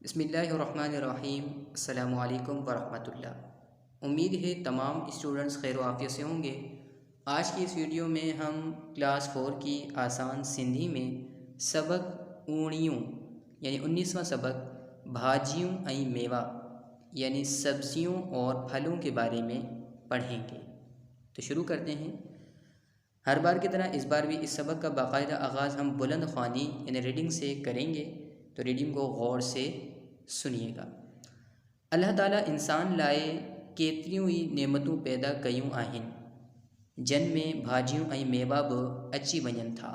बिस्मिल्लाहिर्रहमानिर्रहीम। अस्सलामु अलैकुम वरहमतुल्लाह। उम्मीद है तमाम स्टूडेंट्स खैर आफियत से होंगे। आज की इस वीडियो में हम क्लास 4 की आसान सिंधी में सबक ऊणियूं यानी 19वां सबक भाजियों ऐं मेवा यानी सब्जियों और फलों के बारे में पढ़ेंगे। तो शुरू करते हैं। हर बार की तरह इस बार भी इस सबक का बाकायदा आगाज़ हम बुलंद ख़्वानी यानी रीडिंग से करेंगे। तो रीडिंग को गौर से सुनिएगा। अल्लाह ताला इंसान लाए केतिरियूं ई नेमतूं पैदा कयूं आहिनि जिन में भाजियूं ऐं मेवा बि अची वञनि था।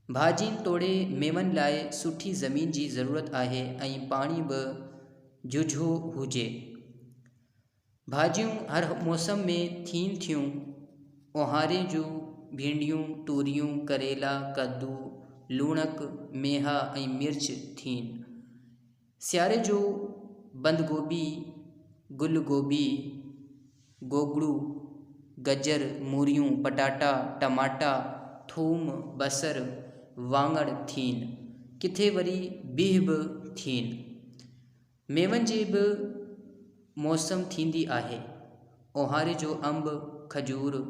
भाजियुनि तोड़े मेवनि लाइ सुठी ज़मीन जी ज़रूरत आहे ऐं पाणी बि जुझो हुजे। भाजियूं हर मौसम में थियनि थियूं। ओहारे जूं भिंडियूं, तूरियूं, करेला, कद्दू, लूणक, मेहा ऐं मिर्च थियनि। सियारे जो बंद गोभी, गुल गोभी, गोगड़ू, गजर, मूरियूं, पटाटा, टमाटा, थूम, बसर, वाङण थियनि। किथे वरी बीह बि थियनि। मेवनि जी बि मौसम थींदी आहे। ओहारे जो अंब, खजूर,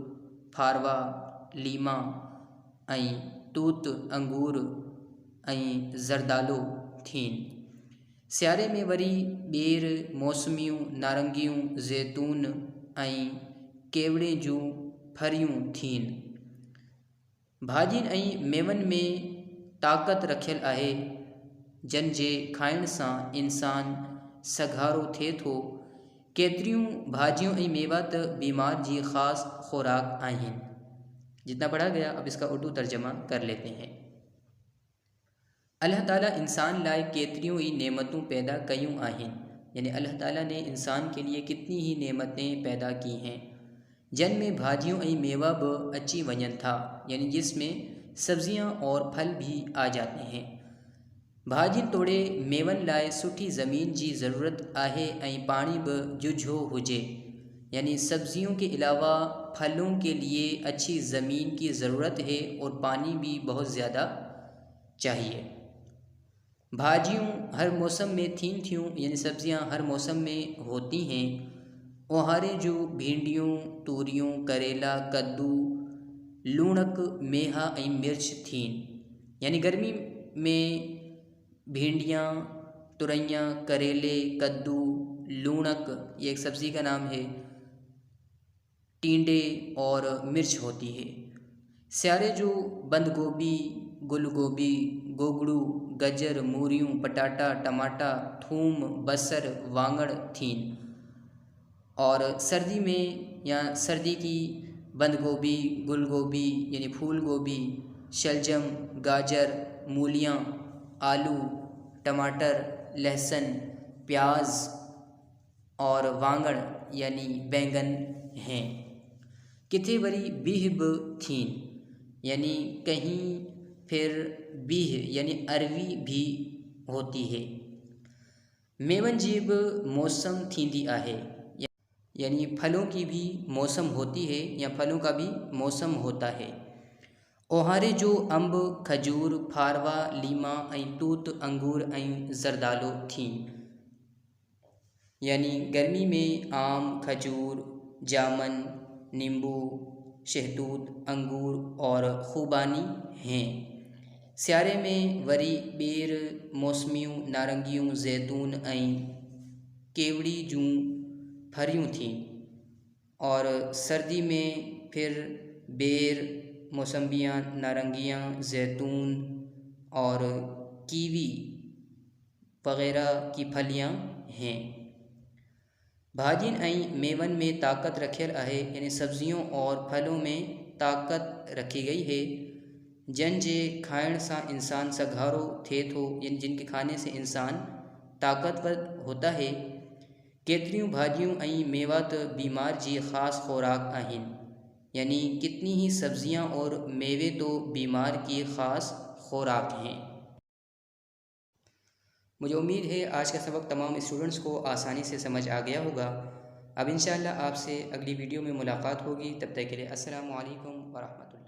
फारवा, लीमा ऐं तूत, अंगूर ऐं ज़रदालो थियनि। सियारे में वरी ॿेर, मौसमियूं, नारंगियूं, ज़ैतून ऐं केवड़े जूं फरियूं थियनि। भाजियुनि ऐं मेवनि में ताक़त रखियल आहे जिन जे खाइण सां इंसान सघारो थिए थो। केतिरियूं भाजियूं ऐं मेवा त बीमार जी ख़ास खुराक आहिनि। जितना पढ़ा गया अब इसका उर्दू तर्जमा कर लेते हैं। अल्लाह ताला इंसान लाए केतिरियूं ई नेमतूं पैदा कयूं आहिनि यानी अल्लाह ताला ने इंसान के लिए कितनी ही नेमतें पैदा की हैं जिन में भाजियों ऐं मेवा बि अची वञनि था यानी जिसमें सब्जियां और फल भी आ जाते हैं। भाजियुनि तोड़े मेवनि लाइ सुठी ज़मीन जी ज़रूरत आहे ऐं पाणी बि जुझो हुजे यानी सब्जियों के अलावा फलों के लिए अच्छी ज़मीन की ज़रूरत है और पानी भी बहुत ज़्यादा चाहिए। भाजियों हर मौसम में थीन थियूं यानी सब्जियां हर मौसम में होती हैं। ओहारे जो भिंडियों, तूरियों, करेला, कद्दू, लूणक, मेहा ऐं मिर्च थीन यानी गर्मी में भिंडियाँ, तुरैयाँ, करेले, कद्दू, लूणक ये एक सब्ज़ी का नाम है, टींडे और मिर्च होती है। सियारे जो बंद गोभी, गुल गोभी, गोगड़ू, गजर, मूरियूं, पटाटा, टमाटा, थूम, बसर, वाङण थीन। और सर्दी में या सर्दी की बंद गोभी, गुल गोभी यानी फूल गोभी, शलजम, गाजर, मूलियाँ, आलू, टमाटर, लहसुन, प्याज और वाङण यानी बैंगन हैं। किथे वरी बीह बि थीन यानी कहीं फिर बीह यानी अरवी भी होती है। मेवनि जी बि मौसम थींदी आहे यानी फलों की भी मौसम होती है या फलों का भी मौसम होता है। ओहारे जो अंब, खजूर, फारवा, लीमा ऐं तूत, अंगूर ऐं ज़रदालो थीन यानी गर्मी में आम, खजूर, जामन, नींबू, शहतूत, अंगूर और खूबानी हैं। सियारे में वरी ॿेर, मौसमियूं, नारंगियूं, ज़ैतून ऐं केवड़ी जूं फरियूं थीं। और सर्दी में फिर बेर, मौसम्बियाँ, नारंगियाँ, ज़ैतून और कीवी वग़ैरह की फलियाँ हैं। भाजियुनि ऐं मेवनि में ताक़त रखियल आहे यानी सब्जियों और फलों में ताक़त रखी गई है जिन जे खाइण सां इंसान सघारो थिए थो यानी जिनके खाने से इंसान ताक़तवर होता है। केतिरियूं भाजियूं ऐं मेवा त बीमार जी ख़ास खुराक आहिनि यानी कितनी ही सब्जियां और मेवे तो बीमार की ख़ास खुराक हैं। मुझे उम्मीद है आज का सबक तमाम स्टूडेंट्स को आसानी से समझ आ गया होगा। अब इंशाअल्लाह आपसे अगली वीडियो में मुलाकात होगी। तब तक के लिए अस्सलामु अलैकुम व रहमतुल्लाह।